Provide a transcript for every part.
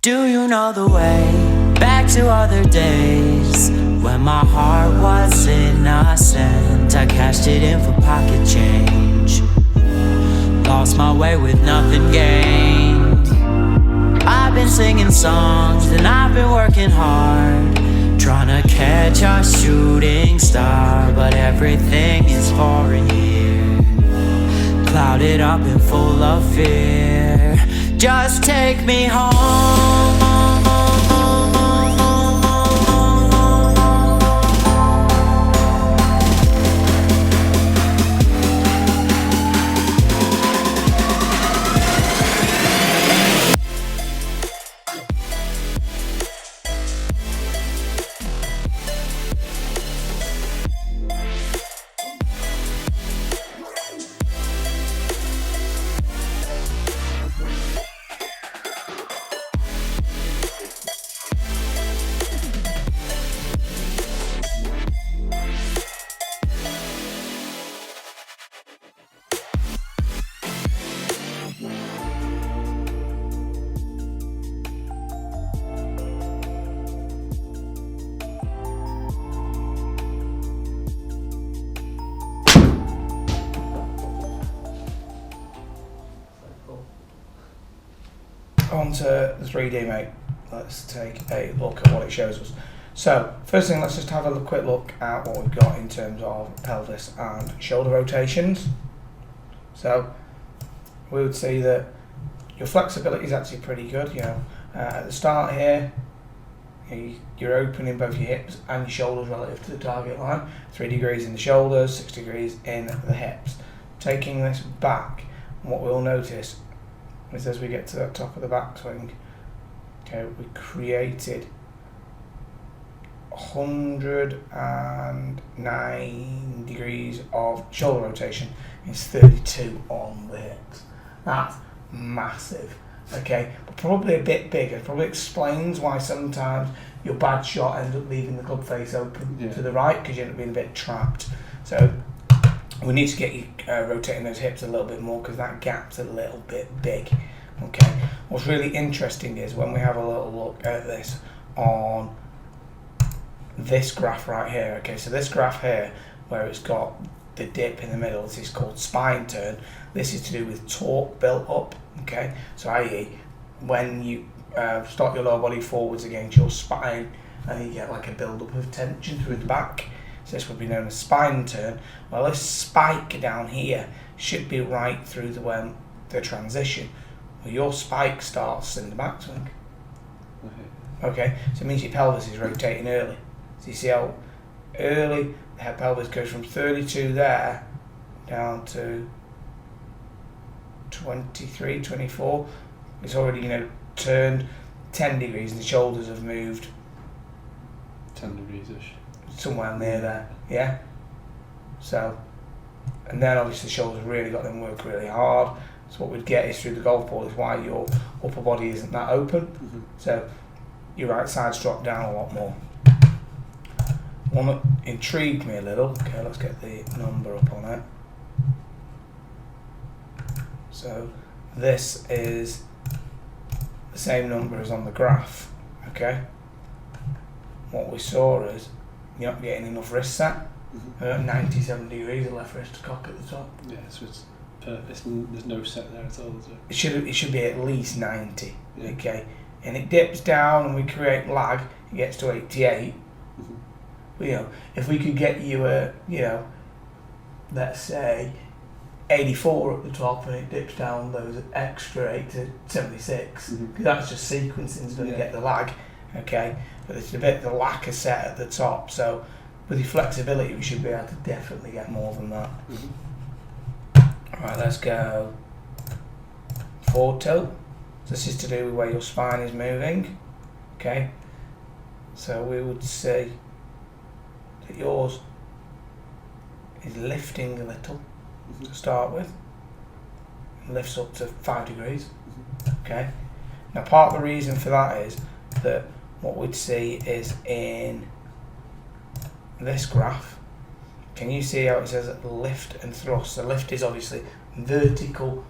Do you know the way back to other days when my heart was innocent? I cashed it in for pocket change, lost my way with nothing gained. I've been singing songs and I've been working hard, trying to catch a shooting star, but everything is foreign here, clouded up and full of fear. Just take me home. On to the 3D, mate. Let's take a look at what it shows us. So, first thing, let's just have a quick look at what we've got in terms of pelvis and shoulder rotations. So, we would see that your flexibility is actually pretty good. You know, at the start here, you're opening both your hips and your shoulders relative to the target line. 3 degrees in the shoulders, 6 degrees in the hips. Taking this back, what we'll notice is as we get to the top of the backswing, okay, we created 109 degrees of shoulder rotation. It's 32 on the hips. That's massive, okay, but probably a bit bigger. Probably explains why sometimes your bad shot ends up leaving the club face open to the right, because you end up being a bit trapped. So we need to get you rotating those hips a little bit more, because that gap's a little bit big. Okay. What's really interesting is when we have a little look at this on this graph right here. Okay, so this graph here, where it's got the dip in the middle, this is called spine turn. This is to do with torque built up. Okay, so i.e. when you start your lower body forwards against your spine, and you get like a build up of tension through the back. So this would be known as spine turn. Well, this spike down here should be right through the transition. Well, your spike starts in the backswing. Okay, so it means your pelvis is rotating early. So you see how early the head pelvis goes from 32 there down to 23, 24. It's already, you know, turned 10 degrees and the shoulders have moved 10 degrees-ish. Somewhere near there, yeah? So, and then obviously the shoulders really got them work really hard. So what we'd get is through the golf ball is why your upper body isn't that open. So your right side's dropped down a lot more. One that intrigued me a little, okay, let's get the number up on it. So this is the same number as on the graph, okay? What we saw is you're not getting enough wrist set. 97 degrees of left wrist cock at the top. Yeah, so it's perfect. There's no set there at all, is it? It should be at least 90, okay? And it dips down and we create lag, it gets to 88. You know, if we could get you a, you know, let's say 84 at the top and it dips down those extra 8 to 76, because that's just sequencing is going to get the lag, okay? But it's a bit the lack of set at the top, so with your flexibility we should be able to definitely get more than that. Right, let's go forward tilt. So this is to do with where your spine is moving, okay? So we would see that yours is lifting a little to start with. It lifts up to 5 degrees, okay? Now part of the reason for that is that what we'd see is in this graph, can you see how it says lift and thrust? The lift is obviously vertical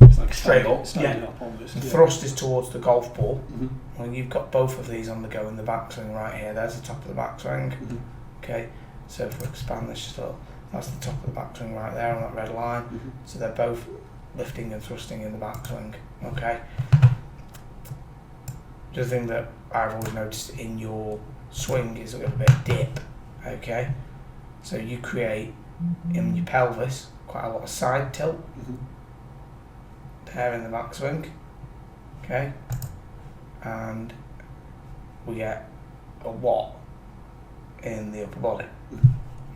It's like straight up, standing yeah. up almost. The Yeah. thrust is towards the golf ball. Mm-hmm. Well, you've got both of these on the go in the backswing right here. There's the top of the backswing. Mm-hmm. Okay, so if we expand this just a little, that's the top of the backswing right there on that red line. Mm-hmm. So they're both lifting and thrusting in the backswing. Okay. The thing that I've always noticed in your swing is a little bit of dip. Okay, so you create in your pelvis quite a lot of side tilt Mm-hmm. there in the backswing. Okay, and we get a lot in the upper body.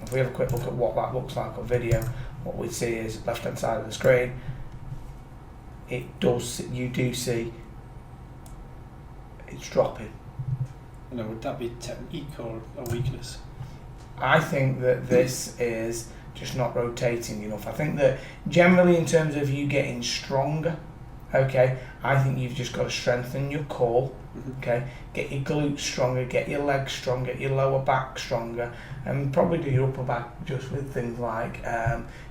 If we have a quick look at what that looks like on video, what we see is left hand side of the screen. You do see it's dropping. Now, would that be technique or a weakness? I think that this is just not rotating enough. I think that generally in terms of you getting stronger, okay, I think you've just got to strengthen your core, Mm-hmm. okay, get your glutes stronger, get your legs stronger, get your lower back stronger, and probably do your upper back just with things like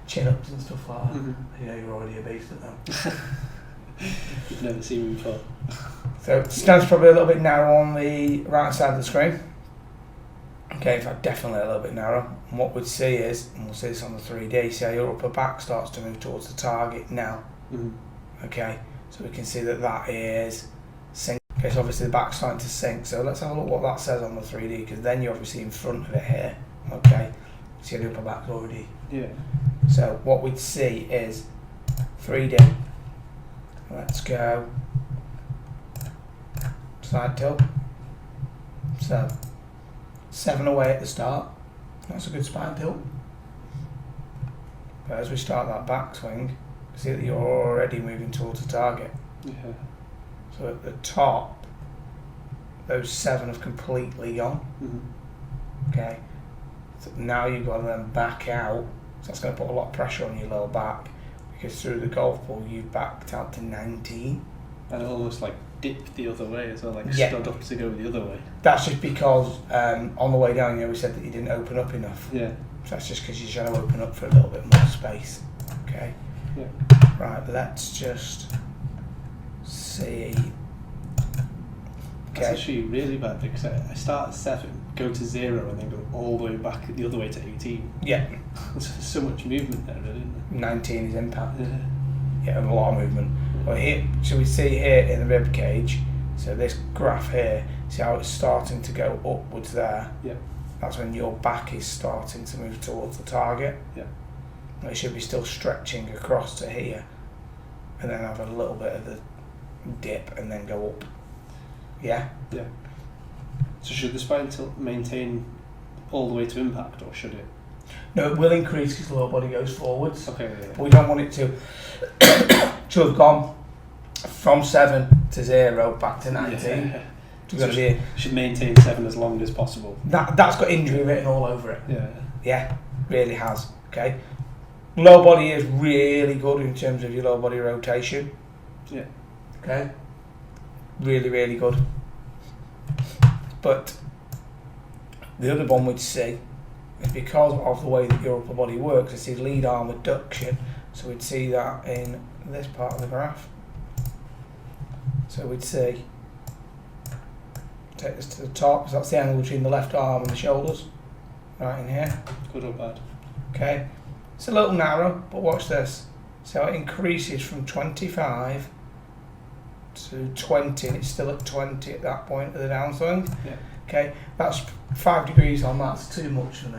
chin-ups and stuff like that. Mm-hmm. You know, you're already a beast at them. You've never seen me before. So it stands probably a little bit narrow on the right side of the screen. Okay, in fact definitely a little bit narrow. And what we'd see is, and we'll see this on the 3D, see how your upper back starts to move towards the target now. Mm-hmm. Okay, so we can see that that is sink. Okay, so obviously the back's starting to sink. So let's have a look what that says on the 3D, because then you're obviously in front of it here. Okay, see the upper back's already. Yeah. So what we'd see is 3D. Let's go side tilt. So 7 away at the start. That's a good spine tilt. But as we start that backswing, see that you're already moving towards the target. Yeah. So at the top, those 7 have completely gone. Mm-hmm. Okay. So now you've got to then back out. So that's going to put a lot of pressure on your lower back, because through the golf ball you've backed out to 19. And it almost like dipped the other way as well, like Yeah. stood up to go the other way. That's just because on the way down, we said that you didn't open up enough. Yeah. So that's just because you're trying to open up for a little bit more space. Okay. Yeah. Right, let's just see. That's Okay. actually really bad because I start at 7, go to 0, and then go all the way back the other way to 18. Yeah, There's so much movement there, isn't 19 is impact. there? Yeah, a lot of movement. But here, so we see here in the rib cage, so this graph here, see how it's starting to go upwards there? Yeah. That's when your back is starting to move towards the target. Yeah. And it should be still stretching across to here, and then have a little bit of the dip and then go up. Yeah? Yeah. So should the spine tilt maintain all the way to impact, or should it? No, it will increase because the lower body goes forwards. Okay. But we don't want it to to have gone from 7 to 0 back to 19. Yeah. To So go to should maintain 7 as long as possible. that's got injury written all over it. Yeah. Yeah, really has. Okay. Lower body is really good in terms of your lower body rotation. Yeah. Okay. Really, really good. But the other one we'd see is because of the way that your upper body works, it's the lead arm adduction. So we'd see that in this part of the graph. So we'd see, take this to the top, so that's the angle between the left arm and the shoulders, right in here. Good or bad? Okay, it's a little narrow, but watch this. So it increases from 25 to 20, and it's still at 20 at that point of the downswing. Yeah. Okay, that's 5 degrees on that's too much for me.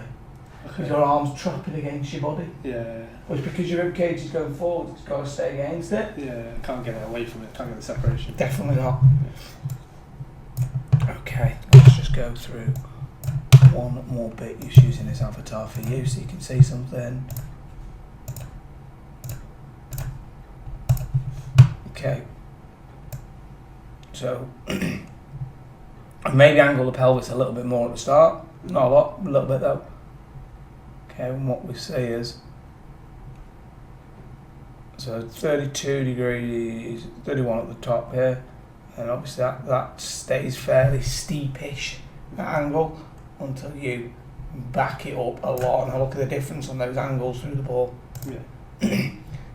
Okay. Because your arm's trapping against your body. Yeah. But it's because your rib cage is going forward, it's got to stay against it. Yeah. Can't get it away from it. Can't get the separation. Definitely not. Okay, let's just go through one more bit just using this avatar for you so you can see something. Okay, so maybe angle the pelvis a little bit more at the start, not a lot, a little bit though. Okay, and what we see is, so 32 degrees, 31 at the top here, and obviously that stays fairly steepish, that angle, until you back it up a lot and have a look at the difference on those angles through the ball. Yeah.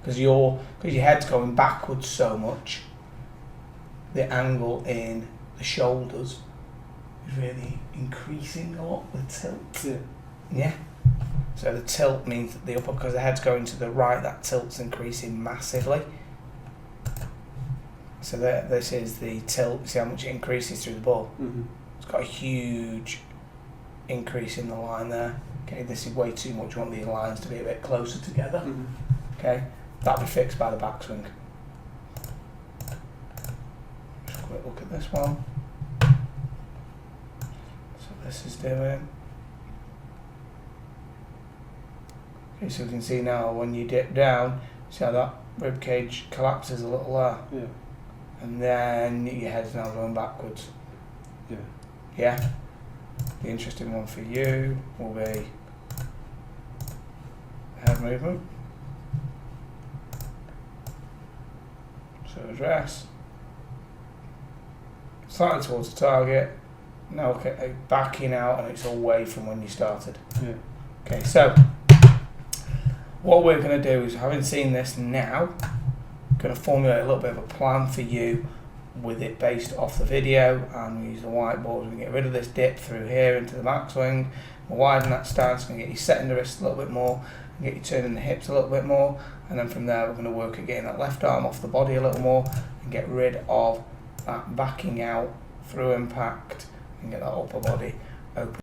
because your head's going backwards so much, the angle in the shoulders is really increasing a lot with tilt. Yeah. Yeah. So the tilt means that the upper, because the head's going to the right, that tilt's increasing massively. So this is the tilt. See how much it increases through the ball? Mm-hmm. It's got a huge increase in the line there. Okay, this is way too much. You want these lines to be a bit closer together. Mm-hmm. Okay, that'll be fixed by the backswing. Just a quick look at this one. So this is doing. Okay, so we can see now when you dip down, see how that rib cage collapses a little there, Yeah. and then your head's now going backwards. Yeah. Yeah. The interesting one for you will be head movement. So address. Slightly towards the target. Now okay, backing out, and it's away from when you started. Yeah. Okay, so what we're going to do is, having seen this now, going to formulate a little bit of a plan for you with it based off the video, and we use the whiteboard. We're going to get rid of this dip through here into the backswing, widen that stance, going to get you setting the wrist a little bit more, and get you turning the hips a little bit more, and then from there we're going to work at getting that left arm off the body a little more, and get rid of that backing out through impact, and get that upper body open.